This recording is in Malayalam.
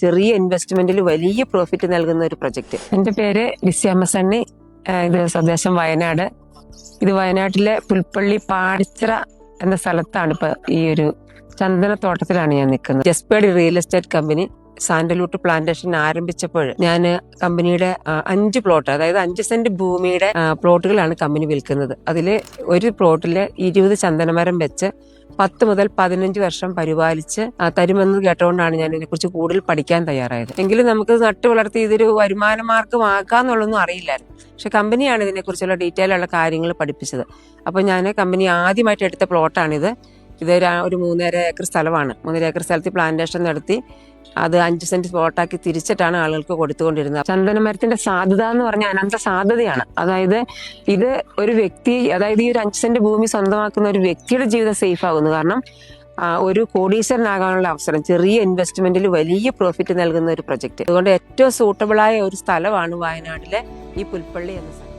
ചെറിയ ഇൻവെസ്റ്റ്മെന്റിൽ വലിയ പ്രോഫിറ്റ് നൽകുന്ന ഒരു പ്രൊജക്ട്. എൻ്റെ പേര് ലിസി അമ്മസണ്ണി. ഇത് സ്വദേശം വയനാട്. ഇത് വയനാട്ടിലെ പുൽപ്പള്ളി പാടിച്ചിറ എന്ന സ്ഥലത്താണ് ഇപ്പൊ ഈ ഒരു ചന്ദനത്തോട്ടത്തിലാണ് ഞാൻ നിൽക്കുന്നത്. ജസ്പേഡ് റിയൽ എസ്റ്റേറ്റ് കമ്പനി സാൻഡലൂട്ട് പ്ലാന്റേഷൻ ആരംഭിച്ചപ്പോൾ ഞാൻ കമ്പനിയുടെ 5 പ്ലോട്ട്, അതായത് 5 സെന്റ് ഭൂമിയുടെ പ്ലോട്ടുകളാണ് കമ്പനി വിൽക്കുന്നത്. അതിൽ ഒരു പ്ലോട്ടിൽ 20 ചന്ദനമരം വെച്ച് 10 മുതൽ 15 വർഷം പരിപാലിച്ച് തരുമെന്ന് കേട്ടുകൊണ്ടാണ് ഞാൻ ഇതിനെക്കുറിച്ച് കൂടുതൽ പഠിക്കാൻ തയ്യാറായത്. എങ്കിലും നമുക്ക് നട്ടു വളർത്തി ഇതൊരു വരുമാന മാർഗമാക്കാന്നുള്ളതൊന്നും അറിയില്ലായിരുന്നു. പക്ഷെ കമ്പനിയാണ് ഇതിനെക്കുറിച്ചുള്ള ഡീറ്റെയിൽ ഉള്ള കാര്യങ്ങൾ പഠിപ്പിച്ചത്. അപ്പോൾ ഞാൻ കമ്പനി ആദ്യമായിട്ട് എടുത്ത പ്ലോട്ടാണിത്. ഇത് ഒരു 3.5 ഏക്കർ സ്ഥലമാണ്. 3.5 ഏക്കർ സ്ഥലത്ത് പ്ലാന്റേഷൻ നടത്തി അത് 5 സെന്റ് പ്ലോട്ടാക്കി തിരിച്ചിട്ടാണ് ആളുകൾക്ക് കൊടുത്തുകൊണ്ടിരുന്നത്. ചന്ദനമരത്തിന്റെ സാധ്യത എന്ന് പറഞ്ഞാൽ അനന്ത സാധ്യതയാണ്. അതായത് ഇത് ഒരു വ്യക്തി, അതായത് ഈ ഒരു 5 സെന്റ് ഭൂമി സ്വന്തമാക്കുന്ന ഒരു വ്യക്തിയുടെ ജീവിതം സേഫ് ആകുന്നു. കാരണം ഒരു കോടീശ്വരനാകാനുള്ള അവസരം, ചെറിയ ഇൻവെസ്റ്റ്മെന്റിൽ വലിയ പ്രോഫിറ്റ് നൽകുന്ന ഒരു പ്രൊജക്ട്. അതുകൊണ്ട് ഏറ്റവും സൂട്ടബിളായ ഒരു സ്ഥലമാണ് വയനാട്ടിലെ ഈ പുൽപ്പള്ളി എന്ന സ്ഥലം.